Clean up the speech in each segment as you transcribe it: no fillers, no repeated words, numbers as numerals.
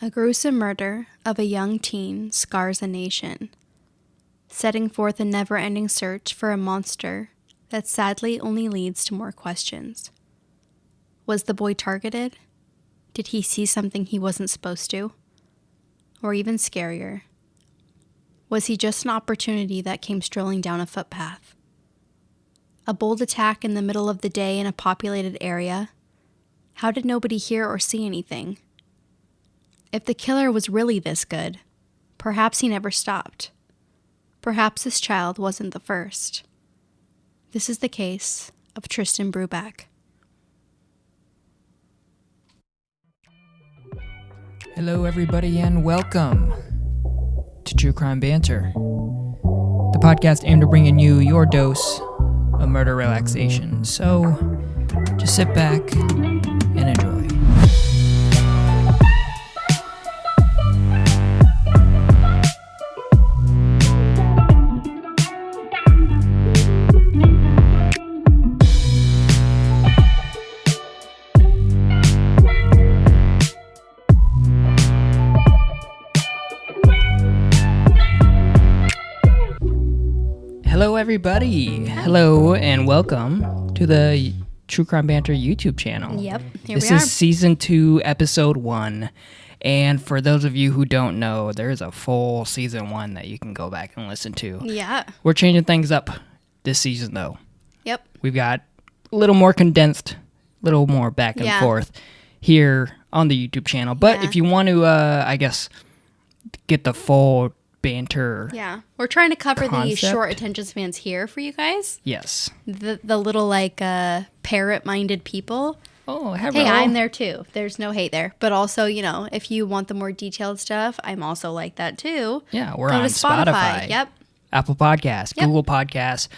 A gruesome murder of a young teen scars a nation, setting forth a never-ending search for a monster that sadly only leads to more questions. Was the boy targeted? Did he see something he wasn't supposed to? Or even scarier, was he just an opportunity that came strolling down a footpath? A bold attack in the middle of the day in a populated area? How did nobody hear or see anything? If the killer was really this good, perhaps he never stopped. Perhaps this child wasn't the first. This is the case of Tristan Brubach. Hello everybody and welcome to True Crime Banter, the podcast aimed at bringing you your dose of murder relaxation. So just sit back and enjoy. Hello everybody. Hello and welcome to the True Crime Banter YouTube channel. Yep, This is season 2, episode 1. And for those of you who don't know, there's a full season 1 that you can go back and listen to. Yeah. We're changing things up this season though. Yep. We've got a little more condensed, a little more back and forth here on the YouTube channel. But if you want to, I guess, get the full banter. Yeah. We're trying to cover concept. these short attention spans here for you guys. Yes. The little parrot-minded people. Oh, hello. Hey, I'm there too. There's no hate there. But also, if you want the more detailed stuff, I'm also like that too. Yeah, we're Go on to Spotify. Yep. Apple Podcasts, Yep. Google Podcasts,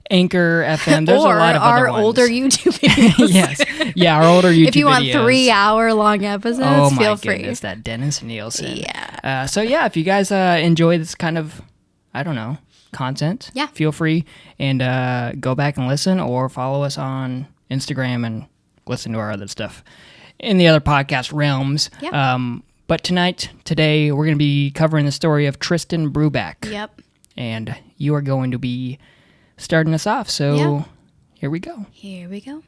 Anchor FM. There's or a lot of our other ones. older YouTube videos. Yes. Yeah, our older YouTube videos. If you want 3-hour long episodes, feel free. Oh my goodness, that Dennis Nielsen. Yeah. So yeah, if you guys enjoy this kind of, content, feel free and go back and listen or follow us on Instagram and listen to our other stuff in the other podcast realms. Yeah. But today, we're going to be covering the story of Tristan Brubach. Yep. And you are going to be starting us off. So here we go. Here we go.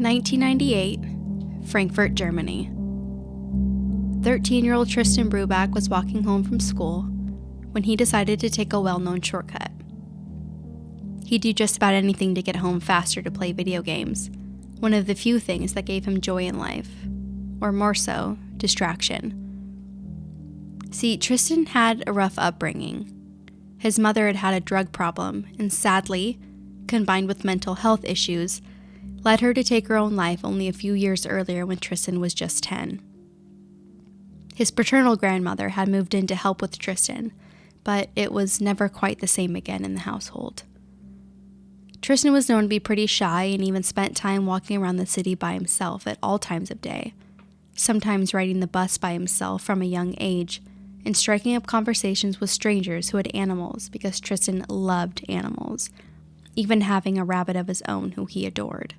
1998, Frankfurt, Germany. 13-year-old Tristan Brubach was walking home from school when he decided to take a well-known shortcut. He'd do just about anything to get home faster to play video games, one of the few things that gave him joy in life, or more so, distraction. See, Tristan had a rough upbringing. His mother had had a drug problem, and sadly, combined with mental health issues, led her to take her own life only a few years earlier when Tristan was just 10. His paternal grandmother had moved in to help with Tristan, but it was never quite the same again in the household. Tristan was known to be pretty shy and even spent time walking around the city by himself at all times of day, sometimes riding the bus by himself from a young age, and striking up conversations with strangers who had animals because Tristan loved animals, even having a rabbit of his own who he adored.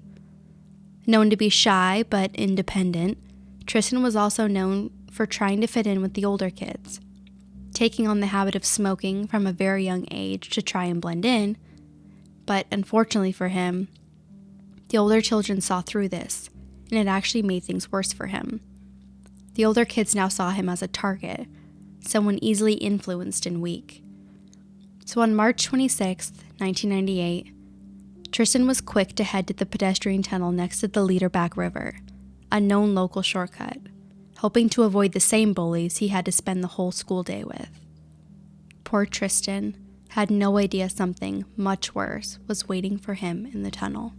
Known to be shy but independent, Tristan was also known for trying to fit in with the older kids, taking on the habit of smoking from a very young age to try and blend in, but unfortunately for him, the older children saw through this, and it actually made things worse for him. The older kids now saw him as a target, someone easily influenced and weak. So on March 26, 1998, Tristan was quick to head to the pedestrian tunnel next to the Liederbach River, a known local shortcut, hoping to avoid the same bullies he had to spend the whole school day with. Poor Tristan had no idea something much worse was waiting for him in the tunnel.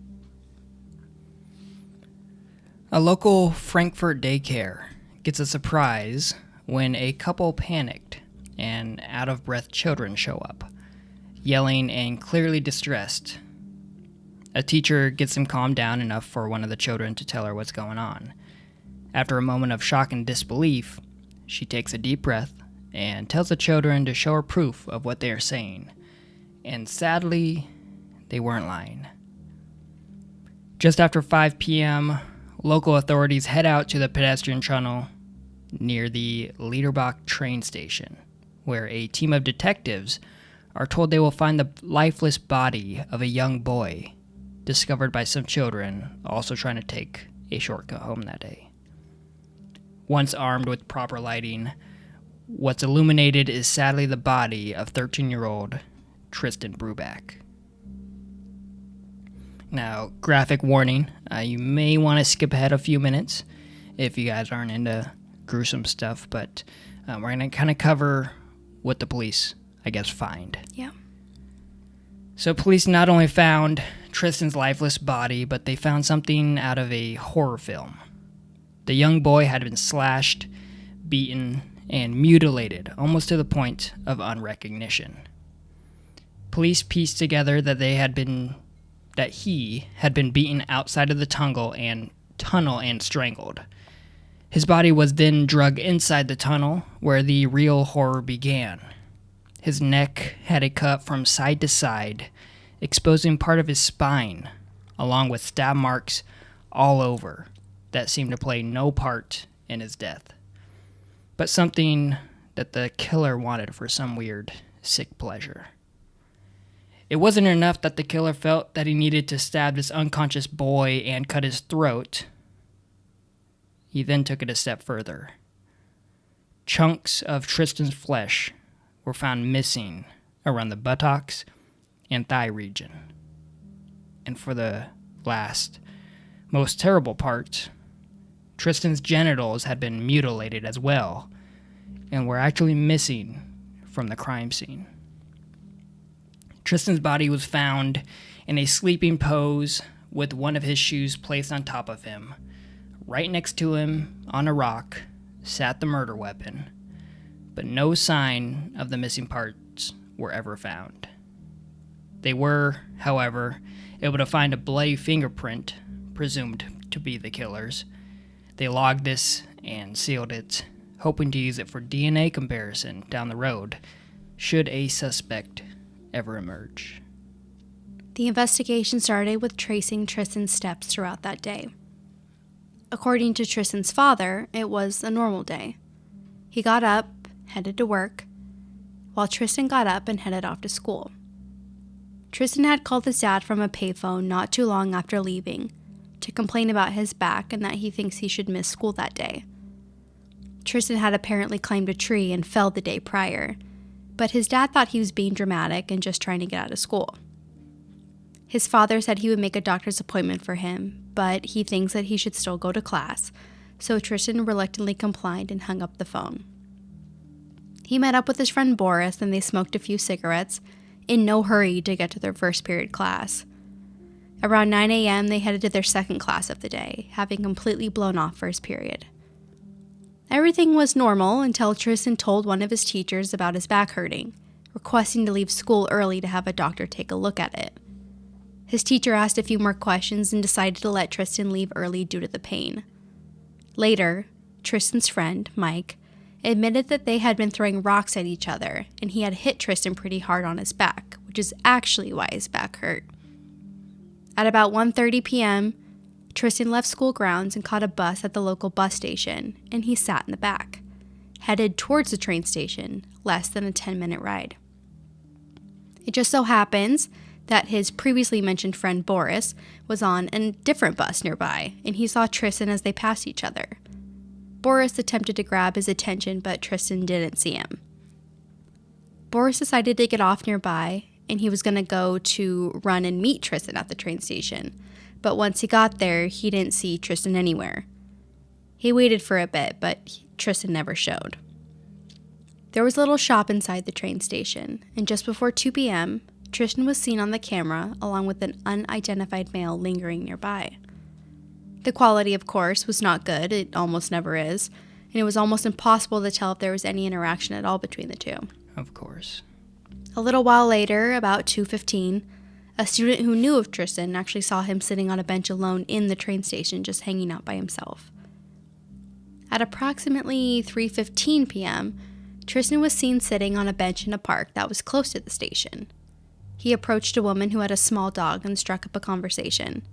A local Frankfurt daycare gets a surprise when a couple panicked and out-of-breath children show up, yelling and clearly distressed. A teacher gets them calmed down enough for one of the children to tell her what's going on. After a moment of shock and disbelief, she takes a deep breath and tells the children to show her proof of what they are saying. And sadly, they weren't lying. Just after 5 p.m., local authorities head out to the pedestrian tunnel near the Brubach train station, where a team of detectives are told they will find the lifeless body of a young boy discovered by some children also trying to take a shortcut home that day. Once armed with proper lighting, what's illuminated is sadly the body of 13-year-old Tristan Brubach. Now, graphic warning, you may want to skip ahead a few minutes if you guys aren't into gruesome stuff, but we're going to kind of cover what the police, I guess, find. Yeah. So police not only found Tristan's lifeless body, but they found something out of a horror film. The young boy had been slashed, beaten, and mutilated, almost to the point of unrecognition. Police pieced together that he had been beaten outside of the tunnel and strangled. His body was then dragged inside the tunnel, where the real horror began. His neck had a cut from side to side, exposing part of his spine, along with stab marks all over that seemed to play no part in his death, but something that the killer wanted for some weird, sick pleasure. It wasn't enough that the killer felt that he needed to stab this unconscious boy and cut his throat. He then took it a step further. Chunks of Tristan's flesh were found missing around the buttocks and thigh region. And for the last, most terrible part, Tristan's genitals had been mutilated as well, and were actually missing from the crime scene. Tristan's body was found in a sleeping pose with one of his shoes placed on top of him. Right next to him, on a rock, sat the murder weapon, but no sign of the missing parts were ever found. They were, however, able to find a bloody fingerprint, presumed to be the killer's. They logged this and sealed it, hoping to use it for DNA comparison down the road, should a suspect ever emerge. The investigation started with tracing Tristan's steps throughout that day. According to Tristan's father, it was a normal day. He got up, headed to work, while Tristan got up and headed off to school. Tristan had called his dad from a payphone not too long after leaving to complain about his back and that he thinks he should miss school that day. Tristan had apparently climbed a tree and fell the day prior, but his dad thought he was being dramatic and just trying to get out of school. His father said he would make a doctor's appointment for him, but he thinks that he should still go to class, so Tristan reluctantly complied and hung up the phone. He met up with his friend Boris and they smoked a few cigarettes, in no hurry to get to their first period class. Around 9 a.m., they headed to their second class of the day, having completely blown off first period. Everything was normal until Tristan told one of his teachers about his back hurting, requesting to leave school early to have a doctor take a look at it. His teacher asked a few more questions and decided to let Tristan leave early due to the pain. Later, Tristan's friend, Mike, admitted that they had been throwing rocks at each other and he had hit Tristan pretty hard on his back, which is actually why his back hurt. At about 1:30 p.m., Tristan left school grounds and caught a bus at the local bus station, and he sat in the back, headed towards the train station, less than a 10-minute ride. It just so happens that his previously mentioned friend Boris was on a different bus nearby, and he saw Tristan as they passed each other. Boris attempted to grab his attention, but Tristan didn't see him. Boris decided to get off nearby, and he was going to go to run and meet Tristan at the train station. But once he got there, he didn't see Tristan anywhere. He waited for a bit, but Tristan never showed. There was a little shop inside the train station, and just before 2 p.m., Tristan was seen on the camera along with an unidentified male lingering nearby. The quality, of course, was not good. It almost never is, and it was almost impossible to tell if there was any interaction at all between the two. Of course. A little while later, about 2:15, a student who knew of Tristan actually saw him sitting on a bench alone in the train station, just hanging out by himself. At approximately 3:15 p.m., Tristan was seen sitting on a bench in a park that was close to the station. He approached a woman who had a small dog and struck up a conversation.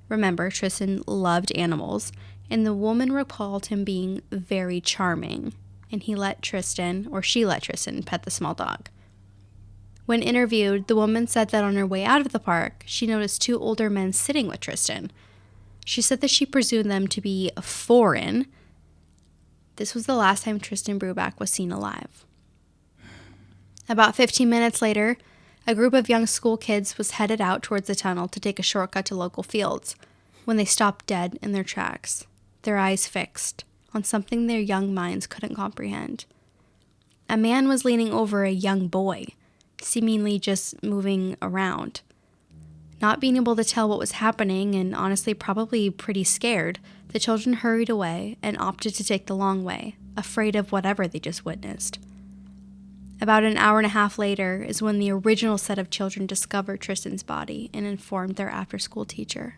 Remember, Tristan loved animals, and the woman recalled him being very charming, and she let Tristan pet the small dog. When interviewed, the woman said that on her way out of the park, she noticed 2 older men sitting with Tristan. She said that she presumed them to be foreign. This was the last time Tristan Brubach was seen alive. About 15 minutes later, a group of young school kids was headed out towards the tunnel to take a shortcut to local fields when they stopped dead in their tracks, their eyes fixed on something their young minds couldn't comprehend. A man was leaning over a young boy, seemingly just moving around. Not being able to tell what was happening and honestly probably pretty scared, the children hurried away and opted to take the long way, afraid of whatever they just witnessed. About an hour and a half later is when the original set of children discovered Tristan's body and informed their after-school teacher.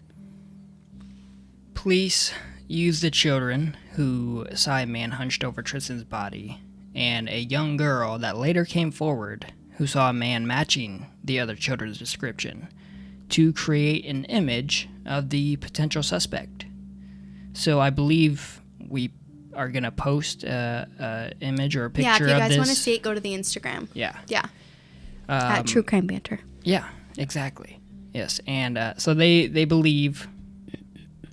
Police used the children who saw a man hunched over Tristan's body and a young girl that later came forward who saw a man matching the other children's description to create an image of the potential suspect. So I believe we are going to post a image or a picture of this. Yeah, if you guys want to see it, go to the Instagram. Yeah. Yeah. At True Crime Banter. Yeah, exactly. Yes, and so they believe,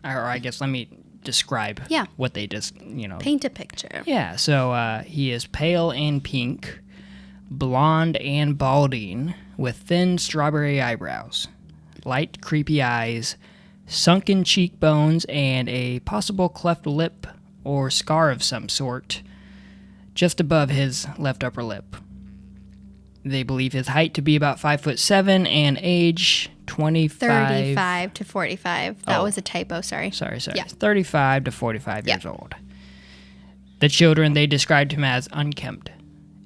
or I guess let me describe what they just, paint a picture. Yeah, so he is pale and pink, blonde and balding, with thin strawberry eyebrows, light creepy eyes, sunken cheekbones, and a possible cleft lip or scar of some sort just above his left upper lip. They believe his height to be about 5'7" and age 35 to 45. That was a typo, sorry. Sorry. Yeah. 35 to 45 years old. The children, they described him as unkempt,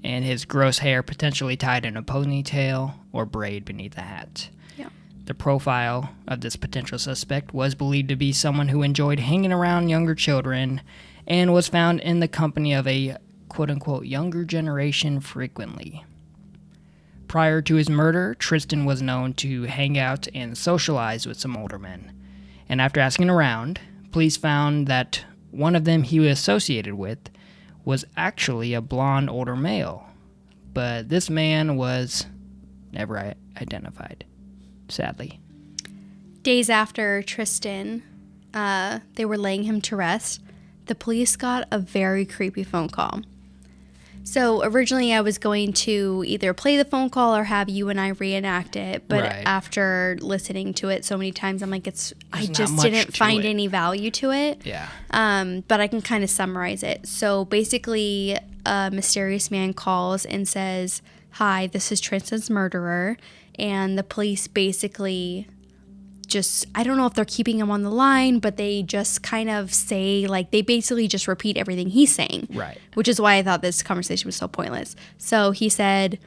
and his gross hair potentially tied in a ponytail or braid beneath a hat. Yeah. The profile of this potential suspect was believed to be someone who enjoyed hanging around younger children and was found in the company of a quote-unquote younger generation frequently. Prior to his murder, Tristan was known to hang out and socialize with some older men. And after asking around, police found that one of them he was associated with was actually a blonde older male. But this man was never identified, sadly. Days after Tristan, they were laying him to rest, the police got a very creepy phone call. So originally I was going to either play the phone call or have you and I reenact it. But after listening to it so many times, I'm like, I just didn't find any value to it. Yeah. But I can kind of summarize it. So basically, a mysterious man calls and says, "Hi, this is Tristan's murderer." And the police basically I don't know if they're keeping him on the line, but they just kind of say, they basically just repeat everything he's saying. Right. Which is why I thought this conversation was so pointless. So he said,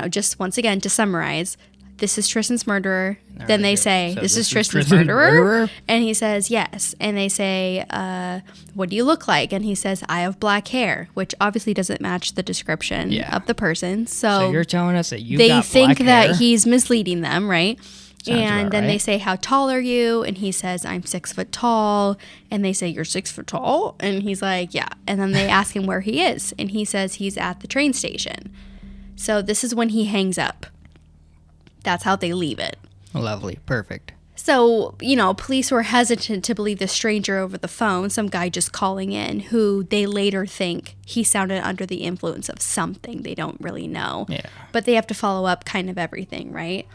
just once again, to summarize, "This is Tristan's murderer." Then they say, "This is Tristan's murderer?" And he says, "Yes." And they say, "What do you look like?" And he says, "I have black hair," which obviously doesn't match the description of the person. So you're telling us that got they black think hair? that he's misleading them, right? Sounds then right. they say, "How tall are you?" And he says, "I'm 6 foot tall." And they say, "You're 6 foot tall?" And he's like, "Yeah." And then they ask him where he is. And he says he's at the train station. So this is when he hangs up. That's how they leave it. Lovely. Perfect. So, police were hesitant to believe the stranger over the phone, some guy just calling in, who they later think he sounded under the influence of something. They don't really know. Yeah. But they have to follow up kind of everything, right?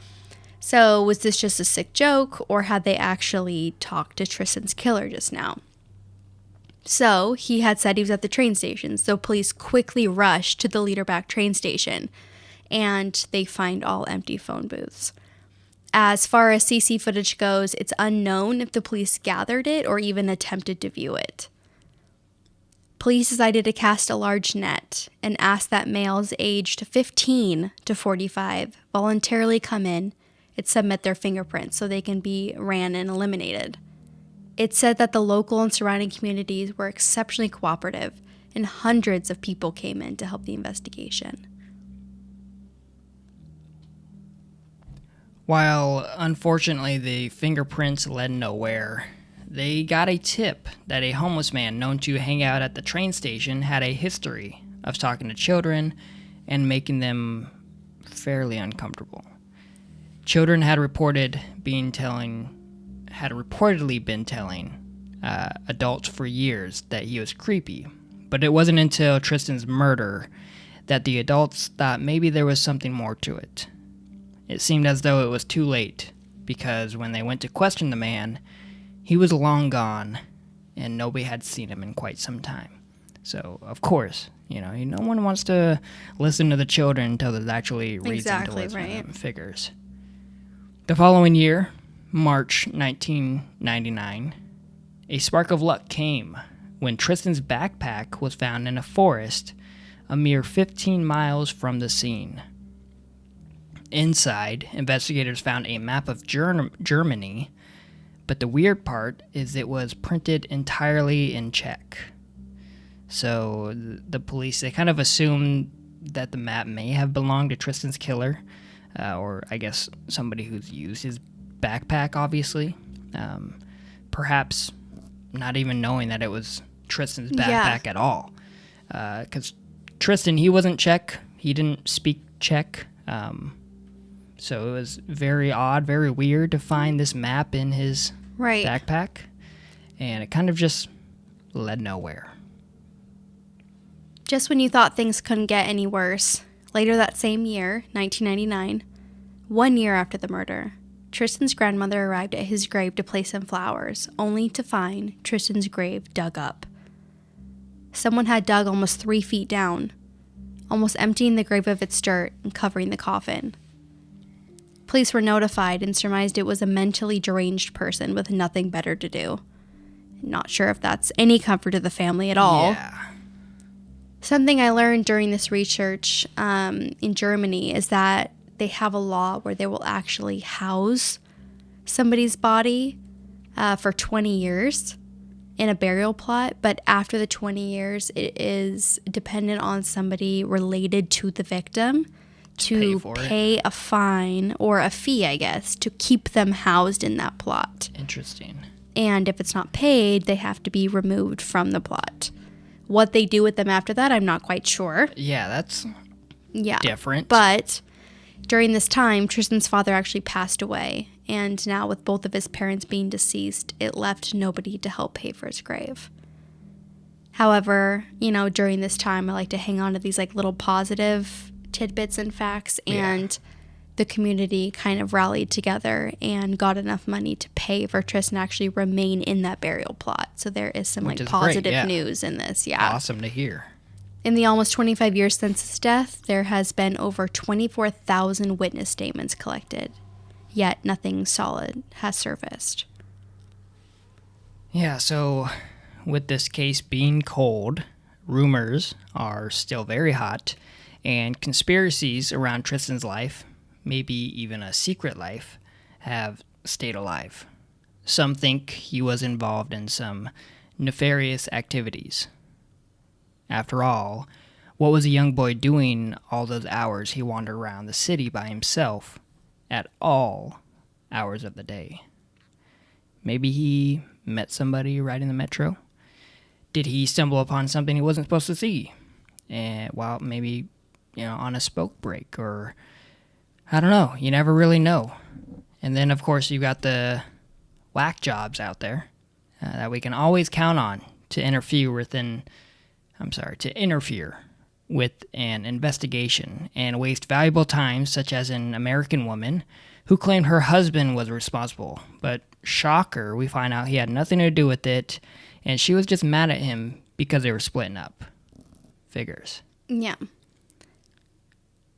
So was this just a sick joke, or had they actually talked to Tristan's killer just now? So he had said he was at the train station, so police quickly rushed to the Brubach train station, and they find all empty phone booths. As far as CC footage goes, it's unknown if the police gathered it or even attempted to view it. Police decided to cast a large net and ask that males aged 15 to 45 voluntarily come in and submit their fingerprints so they can be ran and eliminated. It said that the local and surrounding communities were exceptionally cooperative, and hundreds of people came in to help the investigation. While unfortunately the fingerprints led nowhere, they got a tip that a homeless man known to hang out at the train station had a history of talking to children and making them fairly uncomfortable. Children had reportedly been telling adults for years that he was creepy, but it wasn't until Tristan's murder that the adults thought maybe there was something more to it. It seemed as though it was too late, because when they went to question the man, he was long gone, and nobody had seen him in quite some time. So, of course, no one wants to listen to the children until there's actually reason to listen to them. Figures. The following year, March 1999, a spark of luck came when Tristan's backpack was found in a forest a mere 15 miles from the scene. Inside, investigators found a map of Germany, but the weird part is it was printed entirely in Czech. So the police, they kind of assumed that the map may have belonged to Tristan's killer, or I guess somebody who's used his backpack, obviously. Perhaps not even knowing that it was Tristan's backpack at all. Because Tristan, he wasn't Czech. He didn't speak Czech. So it was very odd, very weird to find this map in his backpack. And it kind of just led nowhere. Just when you thought things couldn't get any worse, later that same year, 1999, 1 year after the murder, Tristan's grandmother arrived at his grave to place some flowers, only to find Tristan's grave dug up. Someone had dug almost 3 feet down, almost emptying the grave of its dirt and covering the coffin. Police were notified and surmised it was a mentally deranged person with nothing better to do. Not sure if that's any comfort to the family at all. Yeah. Something I learned during this research in Germany is that they have a law where they will actually house somebody's body for 20 years in a burial plot, but after the 20 years, it is dependent on somebody related to the victim to pay a fine or a fee, I guess, to keep them housed in that plot. Interesting. And if it's not paid, they have to be removed from the plot. What they do with them after that, I'm not quite sure. Yeah, that's different. But during this time, Tristan's father actually passed away. And now with both of his parents being deceased, it left nobody to help pay for his grave. However, during this time, I like to hang on to these little positive tidbits and facts, and the community kind of rallied together and got enough money to pay for Tristan to actually remain in that burial plot. So there is some positive news in this. Yeah. Awesome to hear. In the almost 25 years since his death, there has been over 24,000 witness statements collected, yet nothing solid has surfaced. Yeah, so with this case being cold, rumors are still very hot, and conspiracies around Tristan's life, maybe even a secret life, have stayed alive. Some think he was involved in some nefarious activities. After all, what was a young boy doing all those hours he wandered around the city by himself at all hours of the day? Maybe he met somebody riding the metro? Did he stumble upon something he wasn't supposed to see? Well, maybe on a smoke break, or I don't know. You never really know. And then, of course, you got the whack jobs out there that we can always count on to interfere with an investigation and waste valuable time, such as an American woman who claimed her husband was responsible. But shocker, we find out he had nothing to do with it, and she was just mad at him because they were splitting up. Figures. Yeah.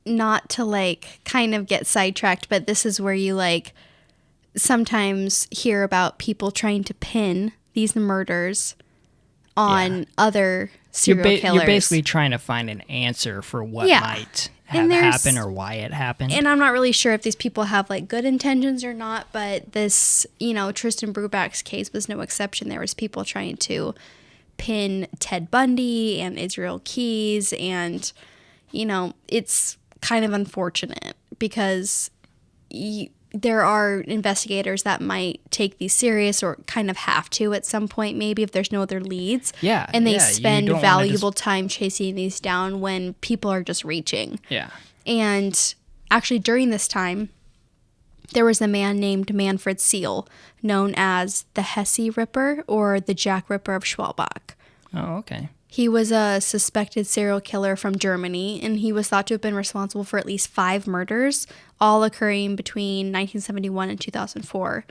Not to kind of get sidetracked, but this is where you sometimes hear about people trying to pin these murders on other serial killers. You're basically trying to find an answer for what might have happened or why it happened. And I'm not really sure if these people have good intentions or not, but this, Tristan Brubach's case was no exception. There was people trying to pin Ted Bundy and Israel Keys, and it's kind of unfortunate because there are investigators that might take these serious or kind of have to at some point, maybe if there's no other leads. Yeah. And they you spend don't wanna valuable time chasing these down when people are just reaching. Yeah. And actually during this time, there was a man named Manfred Seal, known as the Hesse Ripper or the Jack Ripper of Schwalbach. Oh, okay. He was a suspected serial killer from Germany, and he was thought to have been responsible for at least 5 murders, all occurring between 1971 and 2004.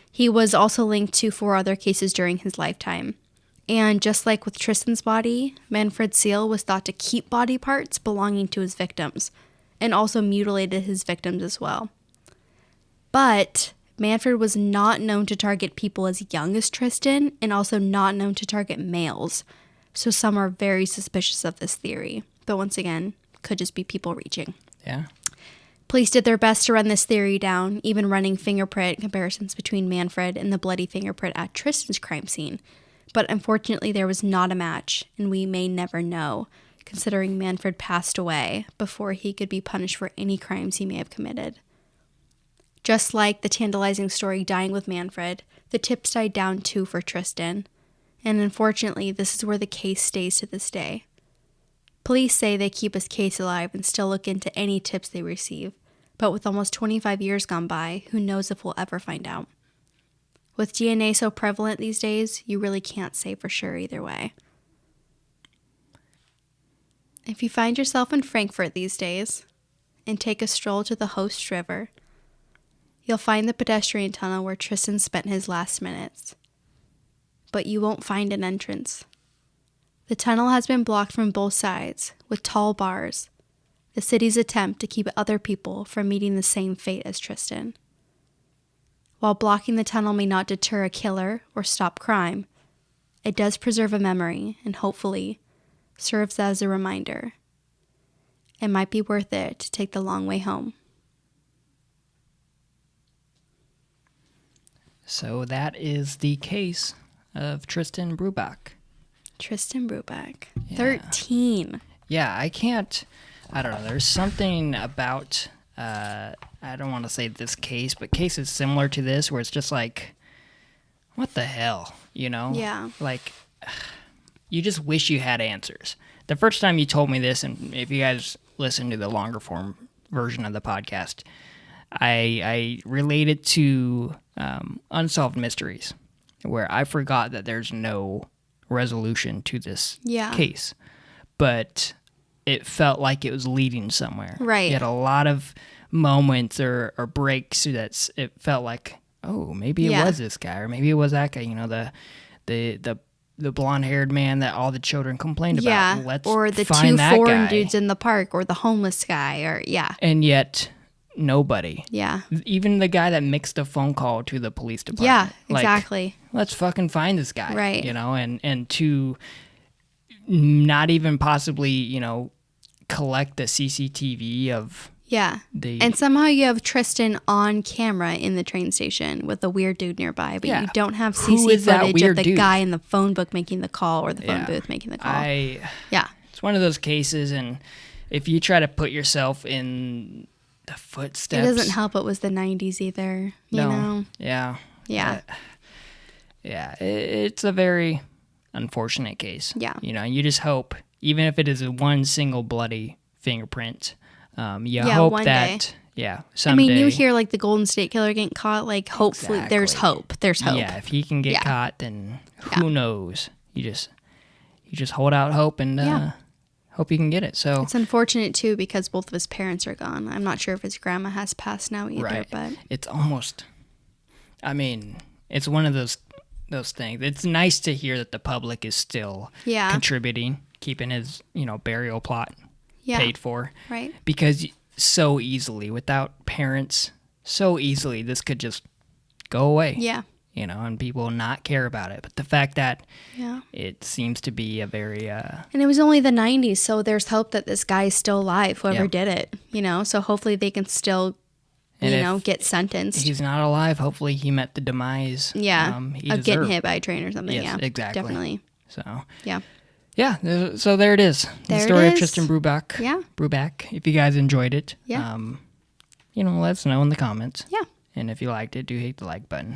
He was also linked to 4 other cases during his lifetime. And just like with Tristan's body, Manfred Seal was thought to keep body parts belonging to his victims, and also mutilated his victims as well. But Manfred was not known to target people as young as Tristan, and also not known to target males. So some are very suspicious of this theory. But once again, could just be people reaching. Yeah. Police did their best to run this theory down, even running fingerprint comparisons between Manfred and the bloody fingerprint at Tristan's crime scene. But unfortunately, there was not a match, and we may never know, considering Manfred passed away before he could be punished for any crimes he may have committed. Just like the tantalizing story Dying with Manfred, the tips died down too for Tristan. And unfortunately, this is where the case stays to this day. Police say they keep his case alive and still look into any tips they receive, but with almost 25 years gone by, who knows if we'll ever find out. With DNA so prevalent these days, you really can't say for sure either way. If you find yourself in Frankfurt these days and take a stroll to the Host River, you'll find the pedestrian tunnel where Tristan spent his last minutes. But you won't find an entrance. The tunnel has been blocked from both sides with tall bars, the city's attempt to keep other people from meeting the same fate as Tristan. While blocking the tunnel may not deter a killer or stop crime, it does preserve a memory and hopefully serves as a reminder. It might be worth it to take the long way home. So that is the case of Tristan Brubach. Tristan Brubach. Yeah. 13. Yeah, I don't know. There's something about, I don't want to say this case, but cases similar to this where it's just like, what the hell, you know? Yeah. Like, you just wish you had answers. The first time you told me this, and if you guys listen to the longer form version of the podcast, I relate it to Unsolved Mysteries, where I forgot that there's no resolution to this case. But it felt like it was leading somewhere. Right. You had a lot of moments or breaks that it felt like, oh, maybe it was this guy, or maybe it was that guy, you know, the blonde-haired man that all the children complained about. Let's or the find 2 foreign guy. dudes in the park, or the homeless guy, or And yet, nobody. Yeah. Even the guy that mixed a phone call to the police department. Yeah, Like, exactly. let's fucking find this guy. Right. You know, and to not even possibly, you know, collect the CCTV of and somehow you have Tristan on camera in the train station with a weird dude nearby, but you don't have Who is CC that footage of weird the dude? guy in the phone book making the call or the phone booth making the call. It's one of those cases, and if you try to put yourself in the footsteps, it doesn't help it was the 90s either, you know? Yeah. It's a very unfortunate case. Yeah. You know, you just hope, even if it is one single bloody fingerprint, you hope one that, day. someday. I mean, you hear like the Golden State Killer getting caught, like hopefully there's hope. There's hope. Yeah, if he can get caught, then who knows? You just hold out hope and hope you can get it. So it's unfortunate too because both of his parents are gone. I'm not sure if his grandma has passed now either, but it's almost, I mean, it's one of those things. It's nice to hear that the public is still contributing, keeping his, you know, burial plot paid for. Right. Because so easily, without parents, so easily this could just go away. Yeah. You know, and people not care about it. But the fact that it seems to be a very... and it was only the 90s, so there's hope that this guy is still alive, whoever did it, you know? So hopefully they can still, get sentenced. He's not alive. Hopefully he met the demise of getting hit by a train or something. Yes, exactly. Definitely. So... Yeah, so there it is. The story of Tristan Brubach. Yeah. Brubach. If you guys enjoyed it, let us Yeah. And if you liked it, do hit the like button.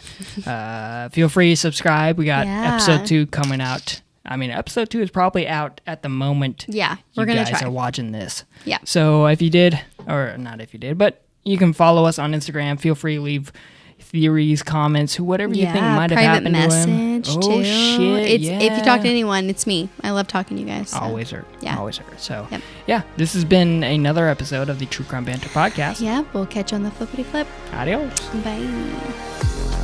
Feel free to subscribe. We got episode 2 coming out. I mean, episode 2 is probably out at the moment. Yeah, we're going to try. You guys are watching this. Yeah. So if you did, or not if you did, but you can follow us on Instagram. Feel free to leave theories, comments, whatever you think might have happened to him. Private message, too. Oh, shit, If you talk to anyone, it's me. I love talking to you guys. So. Always her. Yeah. Always her. So, this has been another episode of the True Crime Banter podcast. Yeah, we'll catch you on the flippity flip. Adios. Bye.